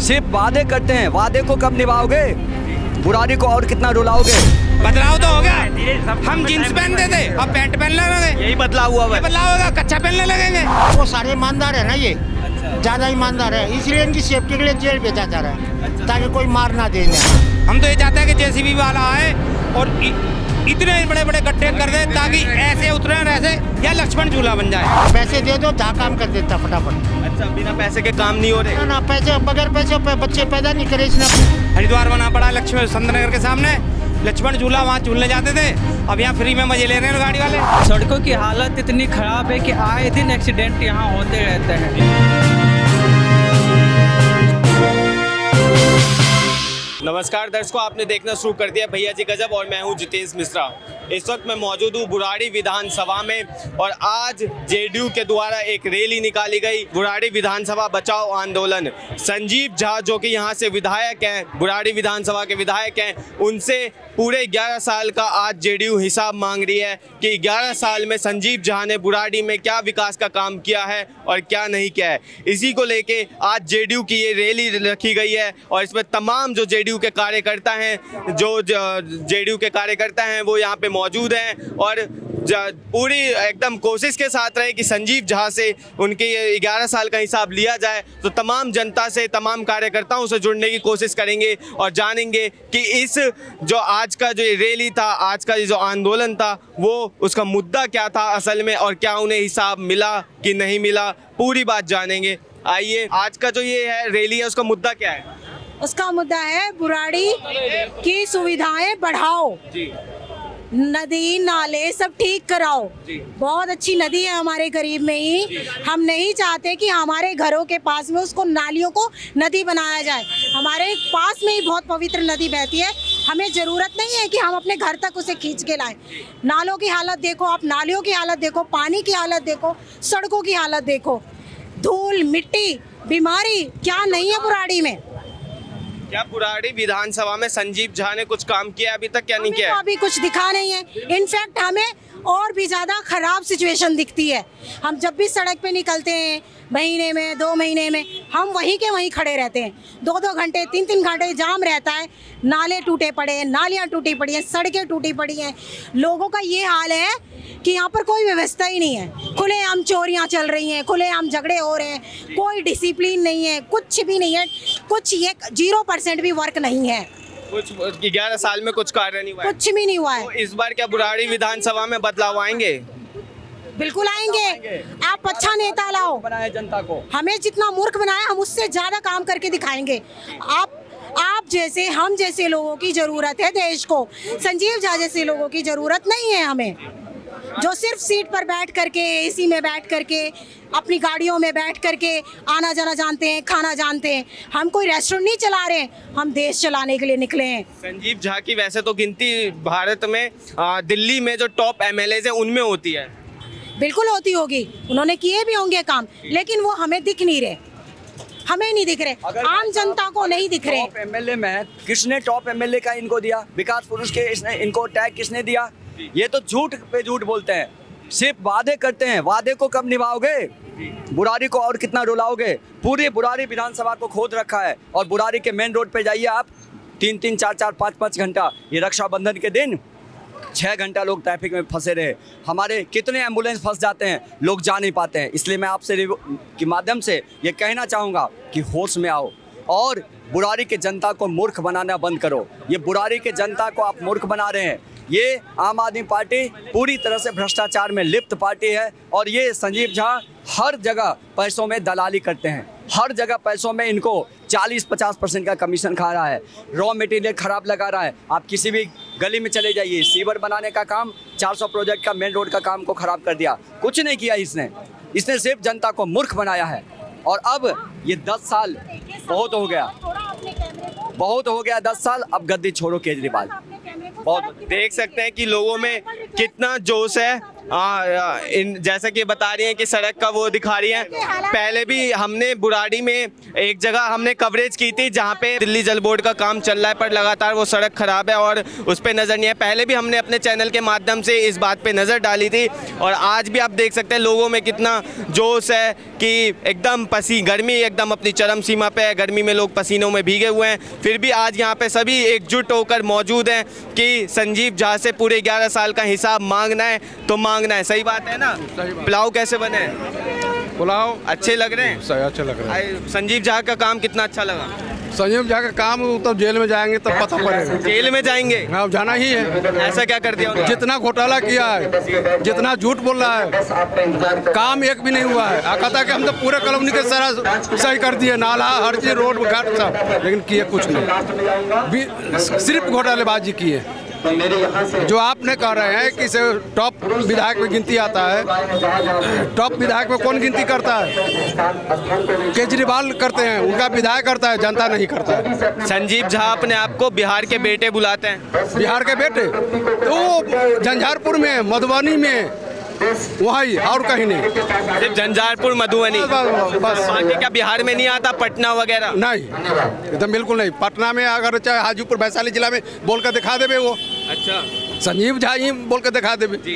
सिर्फ वादे करते हैं, वादे को कब निभाओगे? बुराड़ी को और कितना रुलाओगे? बदलाव तो हो गया। हम जींस पहनते थे, अब पैंट पहनने लगे। यही बदलाव हुआ है। बदलाव होगा, कच्चा पहनने लगेंगे। वो सारे ईमानदार है ना, ये ज्यादा ईमानदार है, इसलिए इनकी सेफ्टी के लिए जेल भेजा जा रहा है ताकि कोई मार ना दे इन्हें। हम तो ये चाहते हैं कि जेसीबी वाला आए और इतने बड़े बड़े गड्ढे कर दे ताकि ऐसे उतरे ऐसे या लक्ष्मण झूला बन जाए। पैसे दे दो, जहाँ काम कर देता फटाफट। अच्छा, बिना पैसे के काम नहीं हो रहे? ना पैसे, बगैर पैसे बच्चे पैदा नहीं करे इसने। हरिद्वार बना पड़ा लक्ष्मण संतनगर के सामने, लक्ष्मण झूला, वहाँ झूलने जाते थे, अब यहाँ फ्री में मजे ले रहे हैं गाड़ी वाले। सड़कों की हालत इतनी खराब है कि आए दिन एक्सीडेंट यहाँ होते रहते हैं। नमस्कार दर्शकों, आपने देखना शुरू कर दिया भैया जी गजब और मैं हूं जितेश मिश्रा। इस वक्त मैं मौजूद हूं बुराड़ी विधानसभा में और आज जेडीयू के द्वारा एक रैली निकाली गई, बुराड़ी विधानसभा बचाओ आंदोलन। संजीव झा जो कि यहां से विधायक हैं, बुराड़ी विधानसभा के विधायक हैं, उनसे पूरे 11 साल का आज जेडीयू हिसाब मांग रही है कि 11 साल में संजीव झा ने बुराड़ी में क्या विकास का काम किया है और क्या नहीं किया है। इसी को लेके आज जेडीयू की ये रैली रखी गई है और इसमें तमाम जो जेडीयू के कार्यकर्ता हैं, जो जेडीयू के कार्यकर्ता हैं वो यहाँ पे मौजूद हैं और पूरी एकदम कोशिश के साथ रहे कि संजीव झा से उनके 11 साल का हिसाब लिया जाए। तो तमाम जनता से, तमाम कार्यकर्ताओं से जुड़ने की कोशिश करेंगे और जानेंगे कि इस जो आज का जो रैली था, आज का जो आंदोलन था, वो उसका मुद्दा क्या था असल में और क्या उन्हें हिसाब मिला कि नहीं मिला, पूरी बात जानेंगे। आइए, आज का जो ये है रैली है उसका मुद्दा क्या है? उसका मुद्दा है बुराड़ी की सुविधाएं बढ़ाओ, नदी नाले सब ठीक कराओ। बहुत अच्छी नदी है हमारे करीब में ही, हम नहीं चाहते कि हमारे घरों के पास में उसको नालियों को नदी बनाया जाए। हमारे पास में ही बहुत पवित्र नदी बहती है, हमें ज़रूरत नहीं है कि हम अपने घर तक उसे खींच के लाएं। नालों की हालत देखो आप, नालियों की हालत देखो, पानी की हालत देखो, सड़कों की हालत देखो, धूल मिट्टी बीमारी क्या नहीं है बुराड़ी में। क्या बुराड़ी विधानसभा में संजीव झा ने कुछ काम किया अभी तक, क्या नहीं किया? अभी कुछ दिखा नहीं है। इनफैक्ट हमें और भी ज़्यादा खराब सिचुएशन दिखती है। हम जब भी सड़क पे निकलते हैं, महीने में 2 महीने में, हम वहीं के वहीं खड़े रहते हैं। 2-2 घंटे 3-3 घंटे जाम रहता है। नाले टूटे पड़े हैं, नालियाँ टूटी पड़ी हैं, सड़कें टूटी पड़ी हैं। लोगों का ये हाल है कि यहाँ पर कोई व्यवस्था ही नहीं है। खुलेआम चोरियाँ चल रही हैं, खुलेआम झगड़े हो रहे हैं, कोई डिसिप्लिन नहीं है, कुछ भी नहीं है, कुछ ये 0% भी वर्क नहीं है। कुछ 11 साल में कुछ कार्य नहीं हुआ है। कुछ भी नहीं हुआ है। तो इस बार क्या बुराड़ी विधानसभा में बदलाव आएंगे? बिल्कुल आएंगे। आप अच्छा नेता लाओ, बनाए जनता को। हमें जितना मूर्ख बनाया हम उससे ज्यादा काम करके दिखाएंगे। आप जैसे, हम जैसे लोगों की जरूरत है देश को, संजीव झा जैसे लोगों की जरूरत नहीं है हमें, जो सिर्फ सीट पर बैठ करके, एसी में बैठ करके, अपनी गाड़ियों में बैठ करके आना जाना जानते हैं, खाना जानते हैं। हम कोई रेस्टोरेंट नहीं चला रहे हैं, हम देश चलाने के लिए निकले हैं। संजीव झा की वैसे तो गिनती भारत में दिल्ली में जो टॉप एमएलए है उनमें होती है। बिल्कुल होती होगी, उन्होंने किए भी होंगे काम, लेकिन वो हमें दिख नहीं रहे, हमें नहीं दिख रहे, आम जनता को नहीं दिख रहे। टॉप एमएलए में किसने टॉप एमएलए का इनको दिया? विकास पुरुष के इनको टैग किसने दिया? ये तो झूठ पे झूठ बोलते हैं, सिर्फ वादे करते हैं, वादे को कब निभाओगे? बुराड़ी को और कितना रुलाओगे? पूरी बुराड़ी विधानसभा को खोद रखा है और बुराड़ी के मेन रोड पे जाइए आप, 3-3, 4-4, 5-5 घंटा, ये रक्षाबंधन के दिन 6 घंटा लोग ट्रैफिक में फंसे रहे। हमारे कितने एम्बुलेंस फंस जाते हैं, लोग जा नहीं पाते हैं। इसलिए मैं आपसे के माध्यम से ये कहना चाहूँगा कि होश में आओ और बुराड़ी के जनता को मूर्ख बनाना बंद करो। ये बुराड़ी के जनता को आप मूर्ख बना रहे हैं। ये आम आदमी पार्टी पूरी तरह से भ्रष्टाचार में लिप्त पार्टी है और ये संजीव झा हर जगह पैसों में दलाली करते हैं, हर जगह पैसों में इनको 40-50% का कमीशन खा रहा है, रॉ मटेरियल खराब लगा रहा है। आप किसी भी गली में चले जाइए, सीवर बनाने का काम, 400 प्रोजेक्ट का मेन रोड का काम को खराब कर दिया। कुछ नहीं किया इसने सिर्फ जनता को मूर्ख बनाया है। और अब ये 10 साल बहुत हो गया, 10 साल, अब गद्दी छोड़ो केजरीवाल। बहुत देख सकते हैं कि लोगों में कितना जोश है। जैसा कि बता रही हैं कि सड़क का वो दिखा रही हैं। पहले भी हमने बुराड़ी में एक जगह हमने कवरेज की थी जहाँ पे दिल्ली जल बोर्ड का काम चल रहा है, पर लगातार वो सड़क खराब है और उस पर नज़र नहीं है। पहले भी हमने अपने चैनल के माध्यम से इस बात पे नज़र डाली थी और आज भी आप देख सकते हैं लोगों में कितना जोश है कि एकदम गर्मी एकदम अपनी चरम सीमा पे है। गर्मी में लोग पसीनों में भीगे हुए हैं, फिर भी आज यहाँ पे सभी एकजुट होकर मौजूद हैं कि संजीव झा से पूरे 11 साल का हिसाब मांगना है तो मांगना है। सही बात है ना? पुलाव कैसे बने? पुलाव अच्छे लग रहे हैं? सही अच्छे लग रहे हैं। संजीव झा का काम कितना अच्छा लगा? संजीव झा का काम तो जेल में जाएंगे तब पता पड़ेगा। जेल में जाएंगे? हाँ, जाना ही है। ऐसा क्या कर दिया उन्होंने? जितना घोटाला किया है, जितना झूठ बोल रहा है, काम एक भी नहीं हुआ है। कहता कि हम तो पूरे कॉलोनी के सारा सही कर दिए, नाला हर चीज रोड घाट सब, लेकिन किए कुछ नहीं, सिर्फ घोटालेबाजी किए। जो आपने कह रहे हैं कि इसे टॉप विधायक में गिनती आता है, टॉप विधायक में कौन गिनती करता है? केजरीवाल करते हैं, उनका विधायक करता है, जनता नहीं करता है। संजीव झा अपने आप को बिहार के बेटे बुलाते हैं। बिहार के बेटे तो वो झंझारपुर में, मधुबनी में, वही और कहीं नहीं। सिर्फ झंझारपुर मधुबनी बस। बाकी क्या बिहार में नहीं आता? पटना वगैरह नहीं, एकदम बिल्कुल नहीं। पटना में अगर चाहे हाजीपुर वैशाली जिला में बोल कर दिखा देवे वो। अच्छा, संजीव झा ही बोल कर दिखा देवे जी।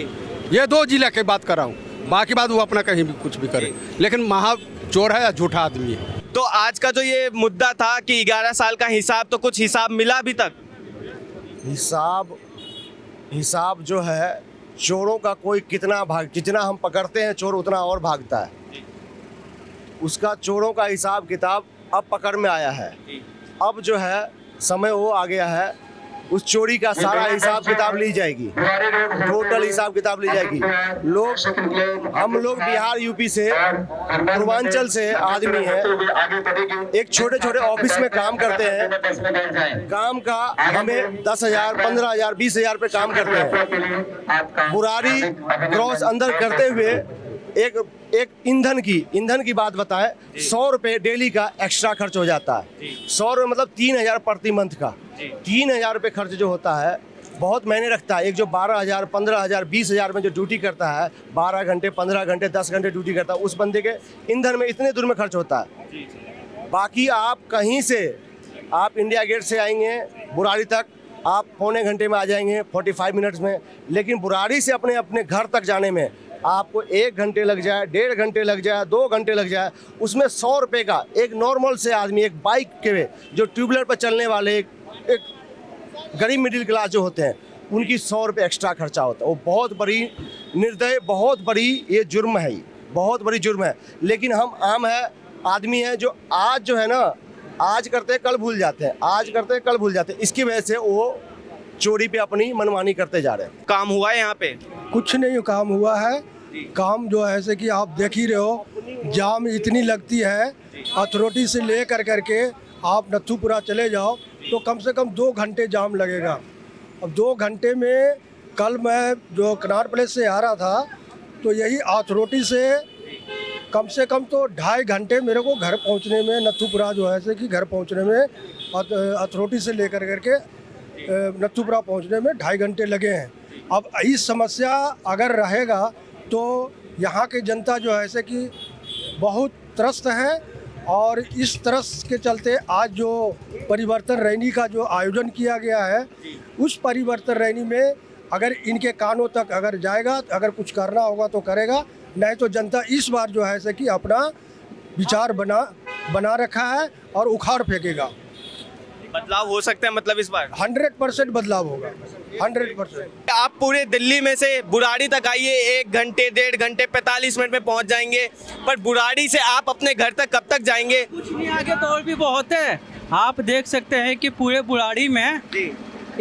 ये 2 जिला की बात कर रहा हूँ, बाकी बात वो अपना कहीं भी कुछ भी करे, लेकिन महा चोर है या झूठा आदमी है। तो आज का जो ये मुद्दा था कि 11 साल का हिसाब, तो कुछ हिसाब मिला अभी तक? हिसाब जो है चोरों का कोई जितना हम पकड़ते हैं चोर उतना और भागता है। उसका चोरों का हिसाब किताब अब पकड़ में आया है। अब जो है समय वो आ गया है, उस चोरी का सारा हिसाब किताब ली जाएगी, टोटल हिसाब किताब ली जाएगी। हम लोग बिहार यूपी से, पूर्वांचल से आदमी हैं, एक छोटे छोटे ऑफिस में काम करते हैं। काम का हमें 10,000, 15,000, 20,000 पे काम करते हैं। बुराड़ी क्रॉस अंदर करते हुए एक ईंधन की बात बताएं, 100 रुपये डेली का एक्स्ट्रा खर्च हो जाता है। 100 रुपये मतलब 3,000 प्रति मंथ का। 3,000 रुपये खर्च जो होता है बहुत मायने रखता है। एक जो 12,000, 15,000, 20,000 में जो ड्यूटी करता है, 12 घंटे, 15 घंटे, 10 घंटे ड्यूटी करता है, उस बंदे के ईंधन में इतने दूर में खर्च होता है। बाकी आप कहीं से, आप इंडिया गेट से आएंगे बुराड़ी तक, आप पौने घंटे में आ जाएंगे, 45 मिनट्स में। लेकिन बुराड़ी से अपने घर तक जाने में आपको 1 घंटे लग जाए, 1.5 घंटे लग जाए, 2 घंटे लग जाए। उसमें 100 रुपये का एक नॉर्मल से आदमी, एक बाइक के जो ट्यूबलर पर चलने वाले एक गरीब मिडिल क्लास जो होते हैं, उनकी 100 रुपये एक्स्ट्रा खर्चा होता है। वो बहुत बड़ी निर्दय, बहुत बड़ी ये जुर्म है, बहुत बड़ी जुर्म है। लेकिन हम आम है आदमी हैं जो आज जो है ना, आज करते हैं कल भूल जाते हैं, आज करते हैं कल भूल जाते हैं। इसकी वजह से वो चोरी पे अपनी मनमानी करते जा रहे हैं। काम हुआ है यहाँ पे? कुछ नहीं काम हुआ है। काम जो है ऐसे कि आप देख ही रहे हो, जाम इतनी लगती है। अथॉरिटी से ले करके आप नथुपुरा चले जाओ तो कम से कम 2 घंटे जाम लगेगा। अब 2 घंटे में, कल मैं जो कनार प्लेस से आ रहा था तो यही अथॉरिटी से कम तो 2.5 घंटे मेरे को घर पहुंचने में, नथुपुरा जो है ऐसे कि घर पहुंचने में, अथॉरिटी से लेकर करके नथुपुरा पहुंचने में 2.5 घंटे लगे हैं। अब इस समस्या अगर रहेगा तो यहाँ की जनता जो है ऐसे कि बहुत त्रस्त है। और इस तरस के चलते आज जो परिवर्तन रैली का जो आयोजन किया गया है, उस परिवर्तन रैली में अगर इनके कानों तक अगर जाएगा, अगर कुछ करना होगा तो करेगा, नहीं तो जनता इस बार जो है ऐसे कि अपना विचार बना रखा है और उखाड़ फेंकेगा। बदलाव हो सकता है मतलब इस बार? 100% बदलाव होगा, 100%। आप पूरे दिल्ली में से बुराड़ी तक आइए, 1 घंटे, 1.5 घंटे, 45 मिनट में पहुंच जाएंगे। पर बुराड़ी से आप अपने घर तक कब तक जाएंगे? कुछ नहीं, आगे तो और भी बहुत है। आप देख सकते हैं कि पूरे बुराड़ी में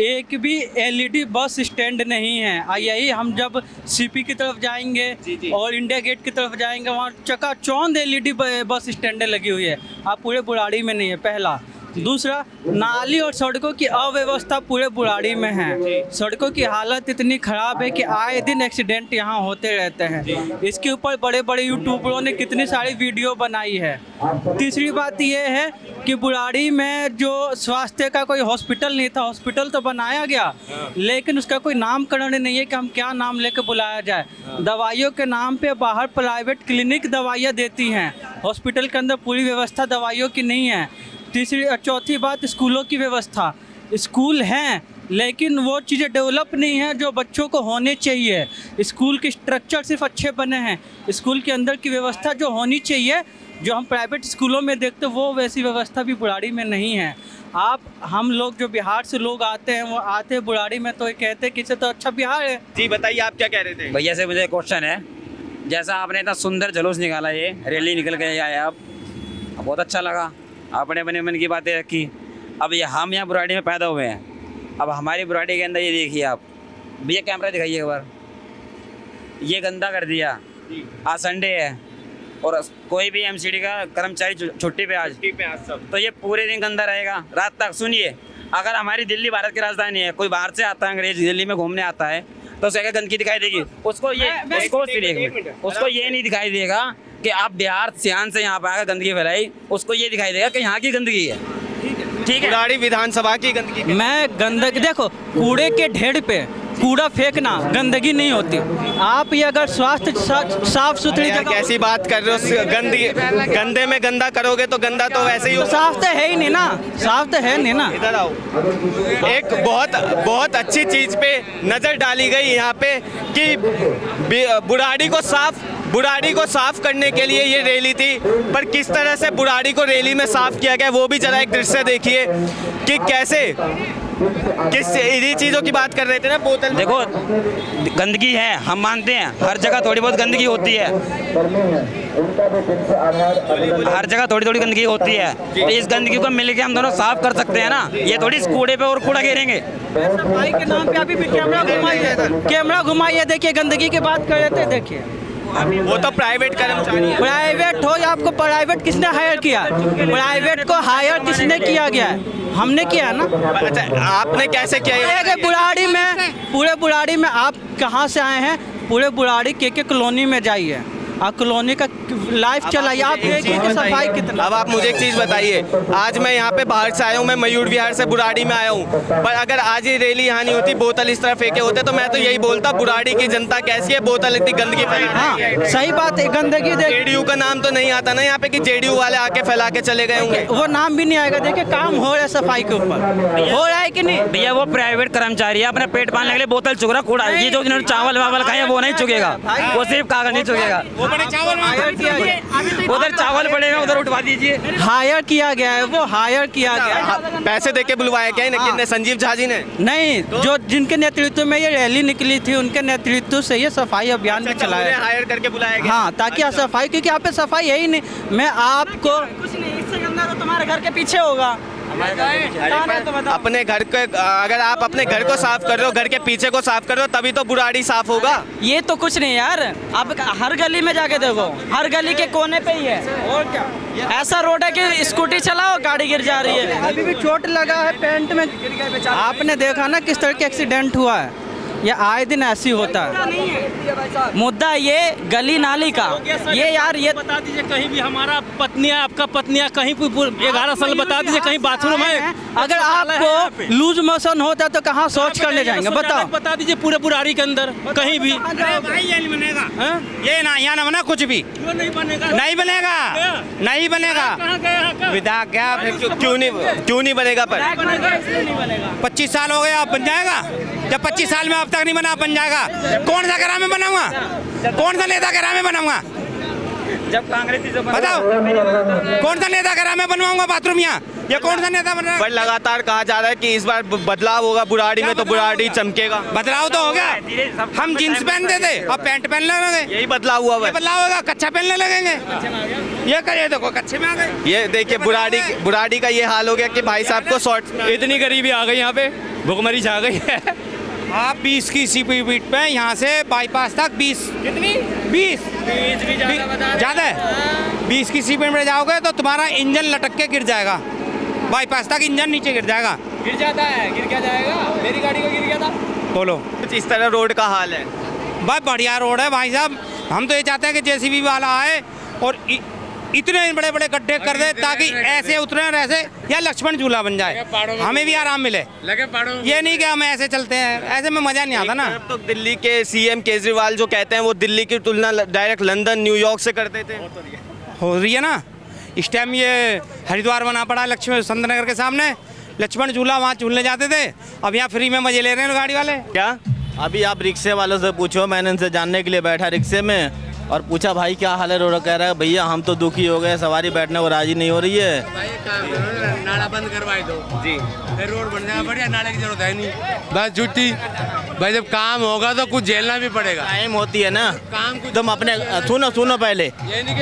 एक भी एलईडी बस स्टैंड नहीं है। यही हम जब सीपी की तरफ जाएंगे और इंडिया गेट की तरफ जाएंगे, वहाँ चकाचौंध एलईडी बस स्टैंड लगी हुई है। आप पूरे बुराड़ी में नहीं है, पहला। दूसरा, नाली और सड़कों की अव्यवस्था पूरे बुराड़ी में है। सड़कों की हालत इतनी ख़राब है कि आए दिन एक्सीडेंट यहाँ होते रहते हैं। इसके ऊपर बड़े बड़े यूट्यूबरों ने कितनी सारी वीडियो बनाई है। तीसरी बात यह है कि बुराड़ी में जो स्वास्थ्य का कोई हॉस्पिटल नहीं था, हॉस्पिटल तो बनाया गया लेकिन उसका कोई नामकरण नहीं है कि हम क्या नाम लेकर बुलाया जाए। दवाइयों के नाम पे बाहर प्राइवेट क्लिनिक दवाइयाँ देती हैं, हॉस्पिटल के अंदर पूरी व्यवस्था दवाइयों की नहीं है। तीसरी और चौथी बात, स्कूलों की व्यवस्था। स्कूल हैं लेकिन वो चीज़ें डेवलप नहीं हैं जो बच्चों को होने चाहिए। स्कूल के स्ट्रक्चर सिर्फ अच्छे बने हैं, स्कूल के अंदर की व्यवस्था जो होनी चाहिए, जो हम प्राइवेट स्कूलों में देखते वो वैसी व्यवस्था भी बुढ़ाड़ी में नहीं है। हम लोग जो बिहार से लोग आते हैं वो आते हैं बुढ़ाड़ी में तो ये कहते हैं कि इससे तो अच्छा बिहार है। जी बताइए, आप क्या कह रहे थे? भैया से मुझे क्वेश्चन है, जैसा आपने इतना सुंदर जुलूस निकाला, ये रैली निकल के आए आप, बहुत अच्छा लगा, आपने अपने मन की बातें रखी। अब ये हम यहाँ बुराड़ी में पैदा हुए हैं, अब हमारी बुराड़ी के अंदर ये देखिए आप, भैया कैमरा दिखाइए एक बार, ये गंदा कर दिया। आज संडे है और कोई भी एमसीडी का कर्मचारी छुट्टी पे आज सब, तो ये पूरे दिन गंदा रहेगा रात तक। सुनिए, अगर हमारी दिल्ली भारत की राजधानी है, कोई बाहर से आता है अंग्रेज दिल्ली में घूमने आता है तो उसे गंदगी दिखाई देगी, उसको ये नहीं दिखाई देगा कि आप बिहार सियान से यहाँ पर आकर गंदगी फैलाई, उसको ये दिखाई देगा कि यहाँ की गंदगी है। ठीक है, बुराड़ी विधानसभा की गंदगी। मैं गंदगी देखो, कूड़े के ढेर पे कूड़ा फेंकना गंदगी नहीं होती। आप ये अगर स्वास्थ्य साफ सुथरी जगह, कैसी बात कर रहे हो? गंदगी, गंदे में गंदा करोगे तो गंदा तो वैसे ही साफ तो है ही नहीं ना, साफ तो है नहीं ना। इधर आओ, एक बहुत अच्छी चीज पे नजर डाली गई यहाँ पे कि बुराड़ी को साफ करने के लिए ये रैली थी, पर किस तरह से बुराड़ी को रैली में साफ किया गया वो भी जरा एक दृश्य देखिए कि कैसे, किस इन्हीं चीज़ों की बात कर रहे थे ना। बोतल देखो, गंदगी है, हम मानते हैं, हर जगह थोड़ी बहुत गंदगी होती है, हर जगह थोड़ी थोड़ी गंदगी होती है, तो इस गंदगी को मिलके हम दोनों साफ कर सकते हैं ना। ये थोड़ी इस कूड़े पे और कूड़ा घेरेंगे। सफाई के नाम पे अभी भी कैमरा घुमाइए, देखिए गंदगी की बात कर रहे थे, देखिए वो तो प्राइवेट कर्मचारी, प्राइवेट हो या आपको प्राइवेट किसने हायर किया? प्राइवेट को हायर किसने किया गया है? हमने किया है ना। अच्छा, आपने कैसे किया? बुराड़ी में, पूरे बुराड़ी में आप कहाँ से आए हैं? पूरे बुराड़ी के कॉलोनी में जाइए, आप कॉलोनी का लाइफ चलाइए, आप देखिए कि सफाई कितना। अब आप मुझे एक चीज़ बताइए, आज मैं यहाँ पे बाहर से आया हूँ, मैं मयूर विहार से बुराड़ी में आया हूँ, पर अगर आज ये रैली यहाँ नहीं होती, बोतल इस तरह फेंके होते, तो मैं तो यही बोलता बुराड़ी की जनता कैसी है, बोतल इतनी गंदगी फैला। हाँ सही बात है, गंदगी। जेडीयू का नाम तो नहीं आता ना यहाँ पे कि जेडीयू वाले आके फैला के चले गए होंगे, वो नाम भी नहीं आएगा। देखिए काम हो रहा है सफाई के ऊपर, हो रहा है कि नहीं? भैया वो प्राइवेट कर्मचारी है, अपने पेट पालने के लिए बोतल चुग रहा, कूड़ा, ये जो जिन्होंने चावल वावल खाए वो नहीं चुगेगा, वो सिर्फ कागज नहीं चुगेगा। वो बड़े चावल उधर चावल पड़े हैं, उधर उठवा दीजिए। हायर किया गया है, वो हायर किया गया है। पैसे देके बुलवाया क्या है संजीव झा जी ने? नहीं, जो जिनके नेतृत्व में ये रैली निकली थी उनके नेतृत्व से ये सफाई अभियान भी चलाया, हायर करके बुलाया गया। हाँ, ताकि सफाई, क्योंकि यहाँ पे सफाई है ही नहीं। मैं आपको कुछ नहीं, इससे गंदा तो तुम्हारे घर के पीछे होगा। अपने घर के, अगर आप अपने घर को साफ कर रहे हो, घर के पीछे को साफ कर रहे हो, तभी तो बुराड़ी साफ होगा। ये तो कुछ नहीं यार, आप हर गली में जाके देखो, हर गली के कोने पे ही है। और क्या, ऐसा रोड है कि स्कूटी चलाओ गाड़ी गिर जा रही है। अभी भी चोट लगा है पैंट में, आपने देखा ना किस तरह के एक्सीडेंट हुआ है। ये आए दिन ऐसी होता है। मुद्दा ये गली नाली का, ये यार ये बता दीजिए कहीं भी हमारा पत्नियां, आपका पत्नियां कहीं भी 11 साल बता दीजिए कहीं बाथरूम है। अगर आपको लूज मोशन होता है तो कहाँ शौच करने जाएंगे बताओ? बता दीजिए पूरे बुराड़ी के अंदर कहीं भी। ये नहीं बनेगा, ये ना यहाँ ना बना कुछ भी, नहीं बनेगा, नहीं बनेगा, नहीं बनेगा। विदा क्या, क्यों नहीं बनेगा? पर 25 साल हो गए, अब बन जाएगा? जब 25 साल में अब तक नहीं बना, बन जाएगा? कौन सा ग्राम में बनाऊंगा? कौन सा नेता ग्राम में बनाऊंगा? जब कांग्रेसी बताओ, कौन सा नेता ग्राम में बनवाऊंगा बाथरूम यहाँ? ये कौन सा नेता बन रहा है? पर लगातार कहा जा रहा है कि इस बार बदलाव होगा बुराड़ी में, तो बुराड़ी चमकेगा। बदलाव तो हो गया, हम जींस पहनते थे अब पैंट पहनने लगे, यही बदलाव हुआ है। बदलाव होगा, कच्चा पहनने लगेंगे। ये करिए, देखो कच्चे में आ गए। ये देखिए बुराड़ी का ये हाल हो गया कि भाई साहब को शॉर्ट, इतनी गरीबी आ गई यहाँ पे, भुखमरी छा गई है। आप 20 की स्पीड पे यहाँ से बाईपास तक 20 कितनी 20 ज़्यादा है। 20 की स्पीड में जाओगे तो तुम्हारा इंजन लटक के गिर जाएगा, बाईपास तक इंजन नीचे गिर जाएगा। गिर जाता है, गिर क्या जाएगा? मेरी गाड़ी को गिर गया था। बोलो, कुछ इस तरह रोड का हाल है। बहुत बढ़िया रोड है भाई साहब। हम तो ये चाहते हैं कि जेसीबी वाला आए और इतने बड़े बड़े गड्ढे कर दे ताकि ऐसे उतरे ऐसे, या लक्ष्मण झूला बन जाए, हमें भी आराम मिले। ये नहीं कि हम ऐसे चलते हैं, ऐसे में मजा नहीं आता ना। तो दिल्ली के सीएम केजरीवाल जो कहते हैं वो दिल्ली की तुलना डायरेक्ट लंदन न्यूयॉर्क से करते थे। हो रही है ना, इस टाइम ये हरिद्वार बना पड़ा है लक्ष्मण संत नगर के सामने, लक्ष्मण झूला वहाँ झूलने जाते थे, अब यहाँ फ्री में मजे ले रहे हैं गाड़ी वाले। क्या अभी आप रिक्शे वालों से पूछो, मैंने इनसे जानने के लिए बैठा रिक्शे में और पूछा भाई क्या हाल है रोड, कह रहा है भैया हम तो दुखी हो गए, सवारी बैठने को राजी नहीं हो रही है। नाला बंद करवाए दो जी, फिर रोड बन जाएगा बढ़िया, नाले की जरूरत है नहीं, बस छुट्टी। भाई जब काम होगा तो कुछ झेलना भी पड़ेगा, टाइम होती है ना, काम कुछ तुम अपने सुनो पहले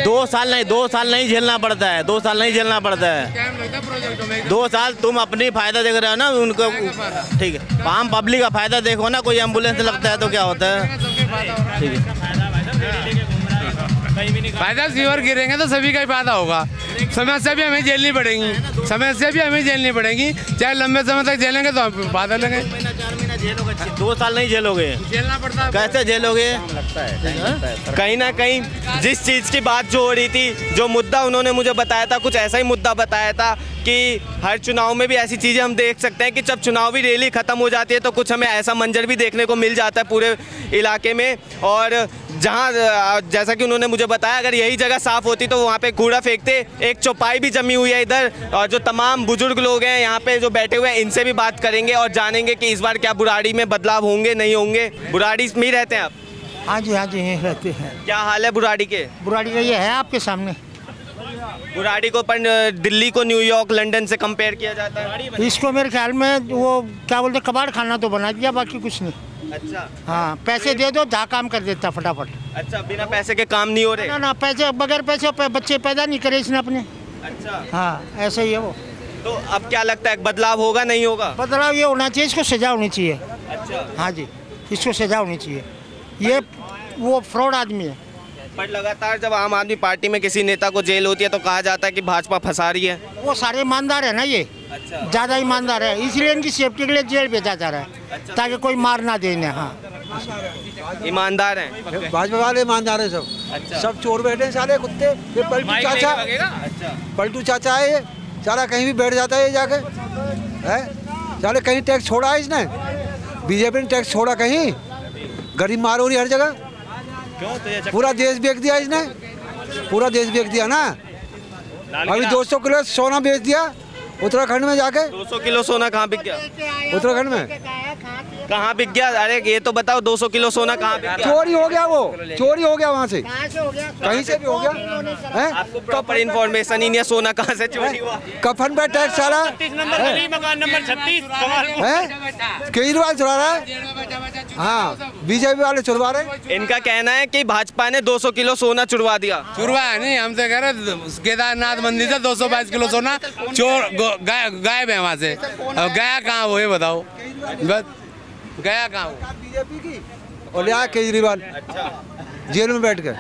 2 साल नहीं झेलना पड़ता है, 2 साल नहीं झेलना पड़ता है, टाइम लगता है प्रोजेक्टों में। 2 साल तुम अपनी फायदा देख रहे हो ना उनको, ठीक है, आम पब्लिक का फायदा देखो ना, कोई एम्बुलेंस लगता है तो क्या होता है, ठीक है। फायदा सीवर गिरेंगे तो सभी का ही फायदा होगा, समस्या भी हमें झेलनी पड़ेगी, समस्या भी हमें झेलनी पड़ेगी, चाहे लंबे समय तक झेलेंगे तो हम फायदा लेंगे। 2 साल नहीं झेलोगे, झेलना पड़ता है, कैसे झेलोगे? कहीं ना कहीं जिस चीज़ की बात जो हो रही थी, जो मुद्दा उन्होंने मुझे बताया था, कुछ ऐसा ही मुद्दा बताया था कि हर चुनाव में भी ऐसी चीज़ें हम देख सकते हैं कि जब चुनावी रैली ख़त्म हो जाती है तो कुछ हमें ऐसा मंजर भी देखने को मिल जाता है पूरे इलाके में, और जहाँ जैसा कि उन्होंने मुझे बताया अगर यही जगह साफ़ होती तो वहाँ पे कूड़ा फेंकते, एक चौपाई भी जमी हुई है इधर, और जो तमाम बुजुर्ग लोग हैं यहाँ पे जो बैठे हुए हैं इनसे भी बात करेंगे और जानेंगे कि इस बार क्या बुराड़ी में बदलाव होंगे नहीं होंगे। बुराड़ी में ही रहते हैं आप? हाँ जी यहीं रहते हैं। क्या हाल है बुराड़ी के? बुराड़ी का ये है आपके सामने। बुराड़ी को पर दिल्ली को न्यूयॉर्क लंदन से कंपेयर किया जाता है। इसको मेरे ख्याल में वो क्या बोलते कबाड़ खाना तो बना दिया, बाकी कुछ नहीं। अच्छा हाँ, पैसे दे दो जहाँ काम कर देता फटाफट। अच्छा, बिना पैसे के काम नहीं हो रहे? ना पैसे, बगैर पैसे बच्चे पैदा नहीं करे इसने अपने। अच्छा हाँ, ऐसे ही है वो। तो अब क्या लगता है बदलाव होगा नहीं होगा? बदलाव ये होना चाहिए, इसको सजा होनी चाहिए। अच्छा हाँ जी, इसको सजा होनी चाहिए, ये वो फ्रॉड आदमी है। पर लगातार जब आम आदमी पार्टी में किसी नेता को जेल होती है तो कहा जाता है कि भाजपा फंसा रही है। वो सारे ईमानदार है ना, ये अच्छा। ज़्यादा ईमानदार है, इसलिए इनकी सेफ्टी के लिए जेल भेजा जा रहा है। अच्छा। ताकि कोई मार ना दे इन्हें। हाँ, ईमानदार हैं भाजपा वाले ईमानदार है सब। अच्छा। सब चोर बैठे हैं सारे कुत्ते। ये पलटू चाचा, अच्छा पलटू चाचा है, ये सारा कहीं भी बैठ जाता है ये जाके, है सारे कहीं टैक्स छोड़ा है इसने, बीजेपी ने टैक्स छोड़ा कहीं, गरीब मार हो रही हर जगह। पूरा देश बेच दिया इसने, पूरा देश बेच दिया ना। अभी 200 किलो सोना बेच दिया उत्तराखंड में जाके। 200 किलो सोना कहाँ बिक गया? उत्तराखंड में कहाँ बिक गया? अरे ये तो बताओ 200 किलो सोना कहाँ बिक गया? चोरी हो गया, वो चोरी हो गया वहाँ से, कहीं से भी हो गया है। आपको प्रॉपर इन्फॉर्मेशन ही नहीं है सोना कहाँ से चोरी हुआ। कफन पे टैक्स सारा मकान नंबर 36 है, केजरीवाल चुरा रहा है। हाँ, बीजेपी वाले चुरवा रहे। इनका कहना है कि भाजपा ने 200 किलो सोना चुरवा दिया। चुरवाया नहीं, हम तो कह रहे केदारनाथ मंदिर से 222 किलो सोना चोर गायब है वहाँ से। अब गया कहाँ वो ये बताओ, बस गया कहाँ वो? बीजेपी की और यहाँ केजरीवाल जेल में बैठ कर।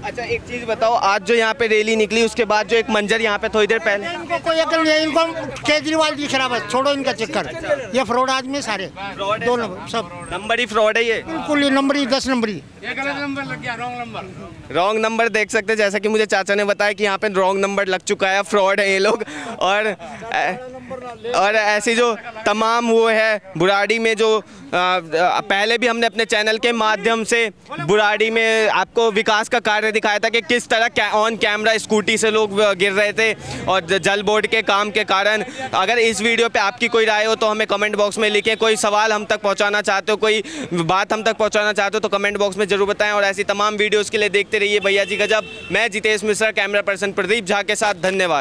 अच्छा एक चीज बताओ, आज जो यहाँ पे रैली निकली उसके बाद जो एक मंजर यहाँ पे थोड़ी देर पहले, इनको कोई अकल नहीं है, इनको केजरीवाल दिख रहा, बस छोड़ो इनका चक्कर। ये फ्रॉड आदमी सारे, दो सब नंबर ही फ्रॉड है ये। बिल्कुल, ये नंबरी 10 नंबरी। गलत नंबर लग गया, रॉन्ग नंबर। रॉन्ग नंबर देख सकते हैं, जैसा कि मुझे चाचा ने बताया कि यहाँ पे रॉन्ग नंबर लग चुका है, फ्रॉड है ये लोग। और ऐसी जो तमाम वो है बुराड़ी में जो पहले भी हमने अपने चैनल के माध्यम से बुराड़ी में आपको विकास का कार्य दिखाया था कि किस तरह ऑन कैमरा स्कूटी से लोग गिर रहे थे और जल बोर्ड के काम के कारण। अगर इस वीडियो पे आपकी कोई राय हो तो हमें कमेंट बॉक्स में लिखें, कोई सवाल हम तक पहुंचाना चाहते हो, कोई बात हम तक पहुंचाना चाहते हो तो कमेंट बॉक्स में जरूर बताएं। और ऐसी तमाम वीडियोज़ के लिए देखते रहिए भैया जी गजब। मैं जितेश मिश्रा, कैमरा पर्सन प्रदीप झा के साथ, धन्यवाद।